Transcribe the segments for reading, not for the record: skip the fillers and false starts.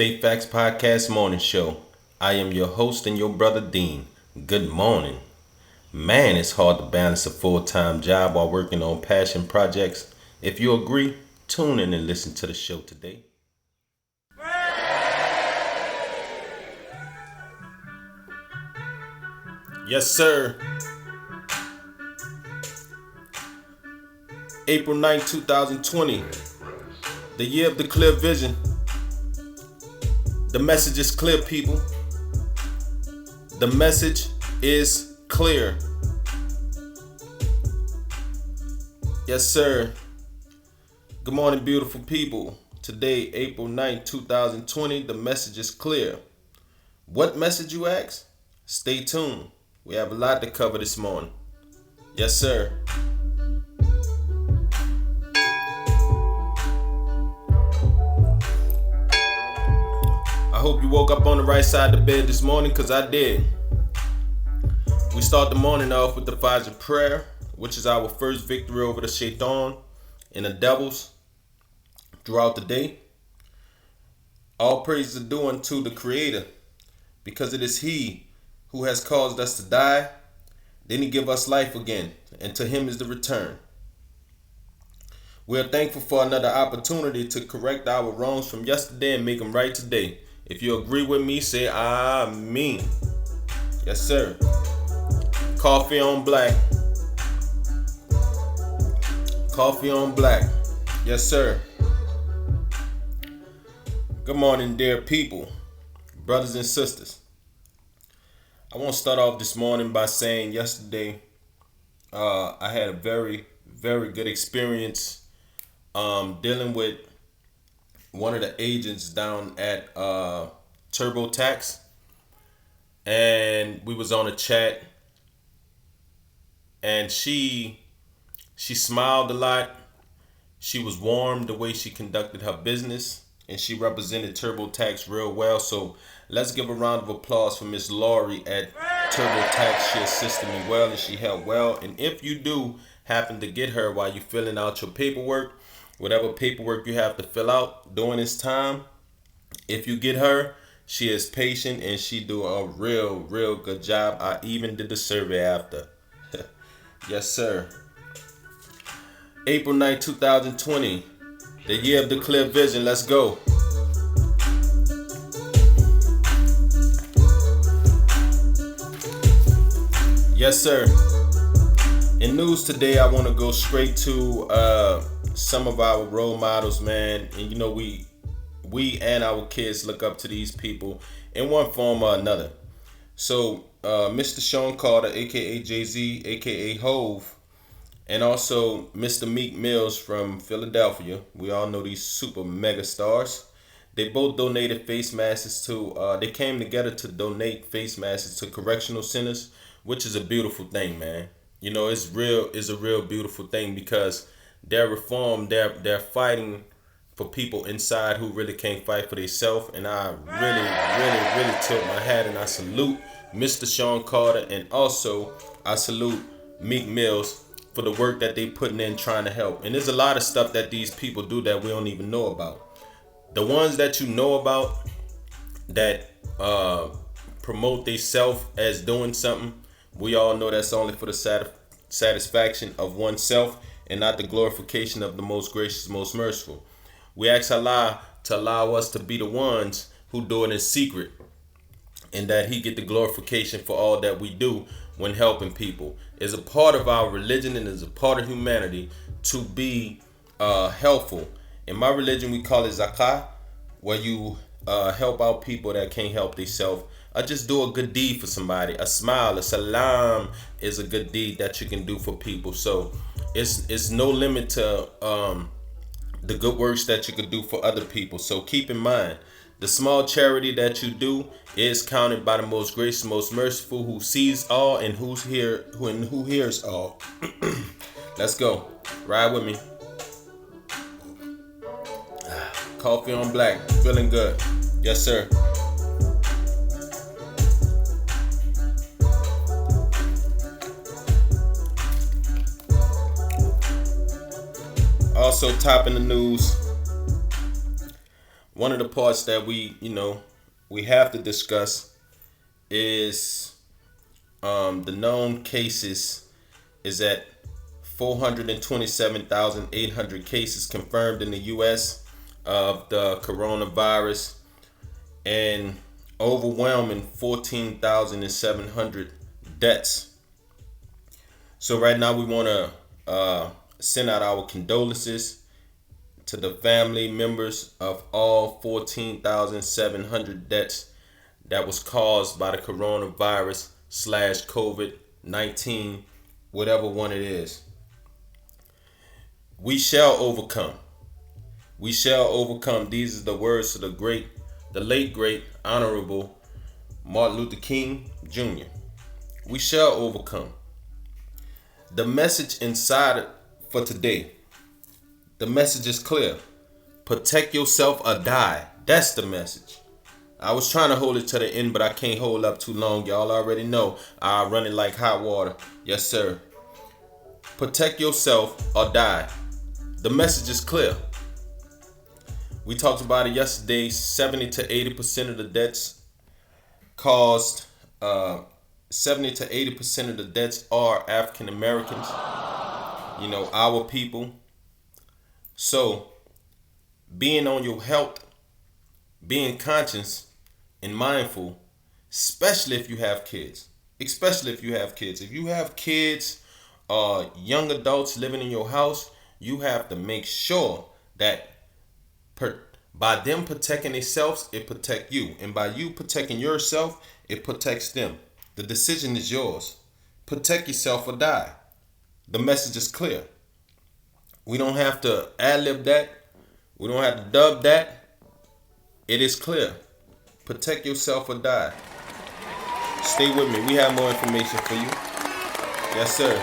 State Facts Podcast Morning Show. I am your host and your brother Dean. Good morning. Man, it's hard to balance a full-time job while working on passion projects. If you agree, tune in and listen to the show today. Yes, sir. April 9th, 2020. The year of the clear vision. The message is clear, people. The message is clear. Yes, sir. Good morning, beautiful people. Today, April 9th, 2020, the message is clear. What message, you ask? Stay tuned. We have a lot to cover this morning. Yes, sir. I hope you woke up on the right side of the bed this morning, because I did. We start the morning off with the Fajr prayer, which is our first victory over the shaitan and the devils throughout the day. All praise is due unto the Creator, because it is He who has caused us to die. Then He give us life again, and to Him is the return. We are thankful for another opportunity to correct our wrongs from yesterday and make them right today. If you agree with me, say Amen. Yes, sir. Coffee on black. Coffee on black. Yes, sir. Good morning, dear people, brothers and sisters. I want to start off this morning by saying yesterday I had a very, very good experience dealing with one of the agents down at TurboTax, and we was on a chat, and she smiled a lot. She was warm the way she conducted her business, and she represented TurboTax real well. So let's give a round of applause for Miss Laurie at TurboTax. She assisted me well and she helped well. And if you do happen to get her while you're filling out your paperwork, whatever paperwork you have to fill out during this time, if you get her, she is patient and she do a real good job. I even did the survey after. Yes, sir. April 9th, 2020. The year of the clear vision. Let's go. Yes, sir. In news today, I want to go straight to some of our role models, man. And you know, we and our kids look up to these people in one form or another. So Mr. Sean Carter, aka Jay-Z, aka Hove, and also Mr. Meek Mills from Philadelphia. We all know these super mega stars. They both donated face masks to they came together to donate face masks to correctional centers, which is a beautiful thing, man. You know, it's a real beautiful thing, because they're reformed, they're fighting for people inside who really can't fight for themselves. And I really tilt my hat and I salute Mr. Sean Carter, and also I salute Meek Mills for the work that they putting in trying to help. And there's a lot of stuff that these people do that we don't even know about. The ones that you know about that promote themselves as doing something, we all know that's only for the satisfaction of oneself and not the glorification of the most gracious, most merciful. We ask Allah to allow us to be the ones who do it in secret, and that He get the glorification for all that we do when helping people. It's a part of our religion and is a part of humanity to be helpful. In my religion, we call it zakah, where you help out people that can't help themselves. Just do a good deed for somebody. A smile, a salam is a good deed that you can do for people. So it's no limit to the good works that you could do for other people. So keep in mind, the small charity that you do is counted by the most gracious, most merciful, who sees all and who hears all. Let's go. Ride with me. Coffee on black. Feeling good. Yes, sir. Also, top in the news, one of the parts that we have to discuss is the known cases is at 427,800 cases confirmed in the U.S. of the coronavirus and overwhelming 14,700 deaths. So right now we want to send out our condolences to the family members of all 14,700 deaths that was caused by the coronavirus slash COVID-19, whatever one it is. We shall overcome. We shall overcome. These are the words of the late great honorable Martin Luther King Jr. We shall overcome. The message inside for today, the message is clear. Protect yourself or die. That's the message. I was trying to hold it to the end, but I can't hold up too long. Y'all already know I run it like hot water. Yes, sir. Protect yourself or die. The message is clear. We talked about it yesterday. 70 to 80% of the deaths caused, 70 to 80% of the deaths are African Americans. Our people. So, being on your health, being conscious and mindful, especially if you have kids. Especially if you have kids. If you have kids, young adults living in your house, you have to make sure that by them protecting themselves, it protects you. And by you protecting yourself, it protects them. The decision is yours. Protect yourself or die. The message is clear. We don't have to ad-lib that. We don't have to dub that. It is clear. Protect yourself or die. Stay with me. We have more information for you. Yes, sir.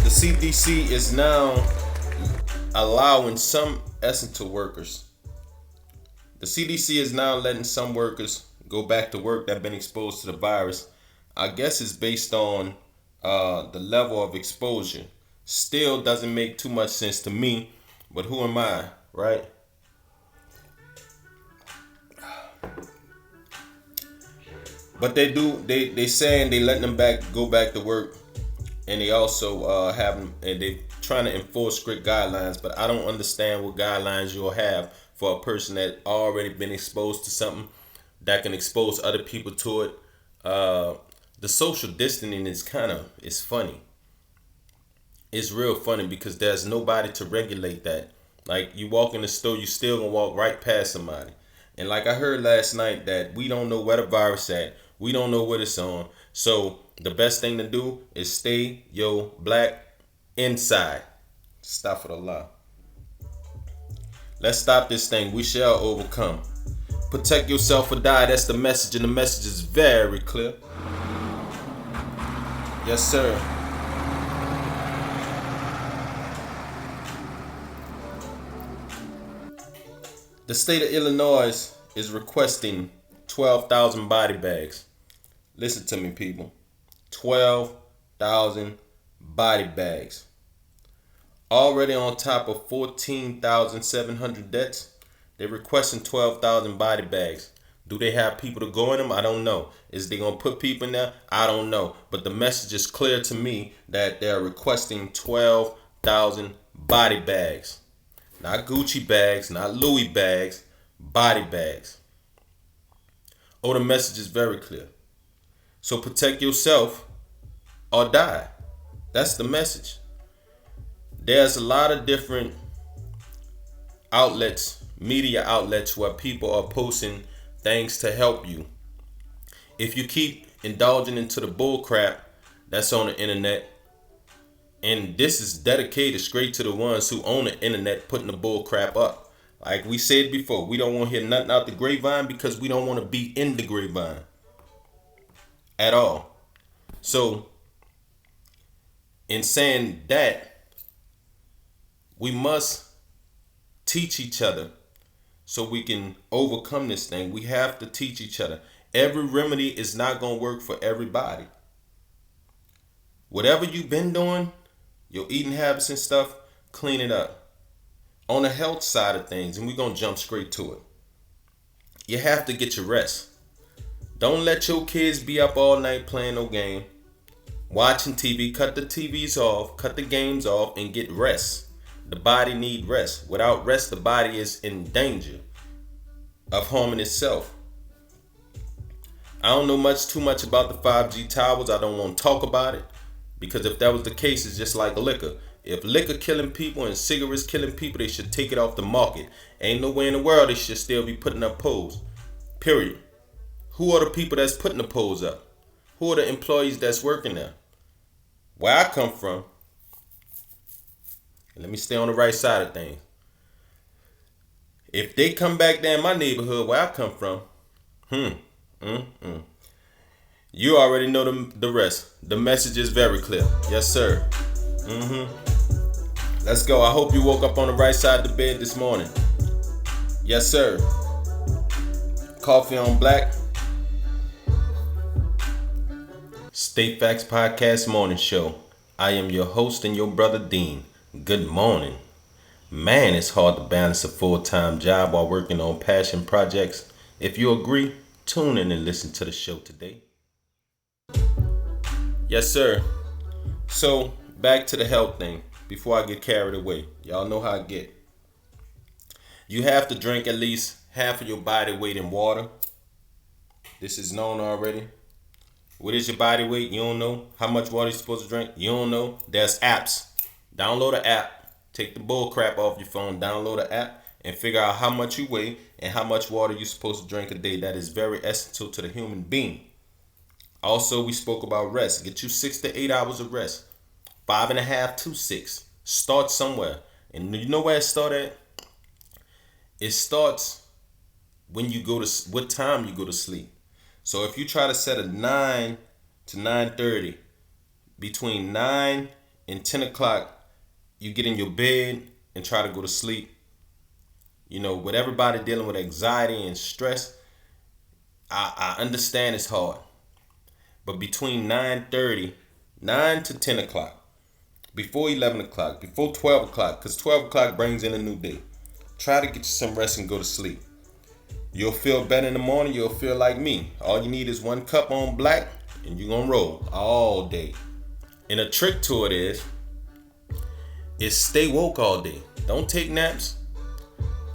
The CDC is now allowing some essential workers. The CDC is now letting some workers go back to work that have been exposed to the virus. I guess it's based on the level of exposure. Still doesn't make too much sense to me, but who am I, right? But they saying they letting them go back to work, and they also they trying to enforce strict guidelines. But I don't understand what guidelines you'll have for a person that already been exposed to something that can expose other people to it. The social distancing is it's funny. It's real funny because there's nobody to regulate that. Like, you walk in the store, you still gonna walk right past somebody. And like I heard last night that we don't know where the virus at. We don't know what it's on. So the best thing to do is stay your black inside. Stop for the law. Let's stop this thing. We shall overcome. Protect yourself or die. That's the message, and the message is very clear. Yes, sir. The state of Illinois is requesting 12,000 body bags. Listen to me, people. 12,000 body bags. Already on top of 14,700 deaths, they're requesting 12,000 body bags. Do they have people to go in them? I don't know. Is they going to put people in there? I don't know. But the message is clear to me that they're requesting 12,000 body bags. Not Gucci bags, not Louis bags, body bags. Oh, the message is very clear. So protect yourself or die. That's the message. There's a lot of different outlets, media outlets, where people are posting things to help you. If you keep indulging into the bull crap that's on the internet, and this is dedicated straight to the ones who own the internet putting the bull crap up. Like we said before, we don't want to hear nothing out the grapevine because we don't want to be in the grapevine at all. So, in saying that, we must teach each other so we can overcome this thing. We have to teach each other. Every remedy is not going to work for everybody. Whatever you've been doing, your eating habits and stuff, clean it up. On the health side of things, and we're going to jump straight to it, you have to get your rest. Don't let your kids be up all night playing no game, watching TV. Cut the TVs off, cut the games off, and get rest. The body need rest. Without rest, the body is in danger of harming itself. I don't know too much about the 5G towers. I don't want to talk about it because if that was the case, it's just like liquor. If liquor killing people and cigarettes killing people, they should take it off the market. Ain't no way in the world they should still be putting up poles. Period. Who are the people that's putting the poles up? Who are the employees that's working there? Where I come from, and let me stay on the right side of things. If they come back there in my neighborhood where I come from, you already know the rest. The message is very clear. Yes, sir. Let's go. I hope you woke up on the right side of the bed this morning. Yes, sir. Coffee on black. State Facts Podcast Morning Show. I am your host and your brother Dean. Good morning. Man, it's hard to balance a full-time job while working on passion projects. If you agree, tune in and listen to the show today. Yes, sir. So, back to the health thing before I get carried away. Y'all know how I get. You have to drink at least half of your body weight in water. This is known already. What is your body weight? You don't know. How much water you're supposed to drink? You don't know. There's apps. Download an app. Take the bull crap off your phone. Download an app and figure out how much you weigh and how much water you're supposed to drink a day. That is very essential to the human being. Also, we spoke about rest. Get you 6 to 8 hours of rest. 5.5 to 6. Start somewhere. And you know where it starts at? It starts when you go to what time you go to sleep. So if you try to set a 9 to 9:30, between 9 and 10 o'clock, you get in your bed and try to go to sleep. You know, with everybody dealing with anxiety and stress, I understand it's hard. But between 9:30, 9 to 10 o'clock, before 11 o'clock, before 12 o'clock, because 12 o'clock brings in a new day, try to get you some rest and go to sleep. You'll feel better in the morning. You'll feel like me. All you need is 1 cup on black and you're going to roll all day. And a trick to it is stay woke all day. Don't take naps.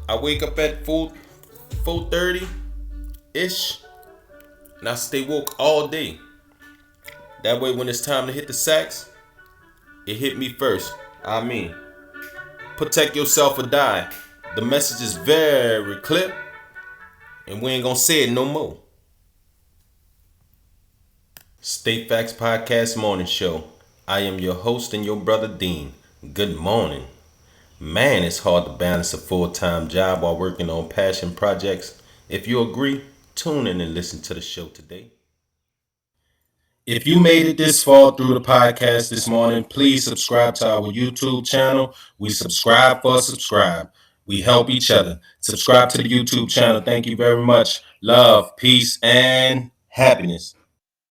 I wake up at 4:30-ish and I stay woke all day. That way when it's time to hit the sacks, it hit me first. I mean, protect yourself or die. The message is very clear. And we ain't gonna say it no more. State Facts Podcast Morning Show. I am your host and your brother Dean. Good morning. Man, it's hard to balance a full-time job while working on passion projects. If you agree, tune in and listen to the show today. If you made it this far through the podcast this morning, please subscribe to our YouTube channel. We subscribe for a subscribe. We help each other. Subscribe to the YouTube channel. Thank you very much. Love, peace, and happiness.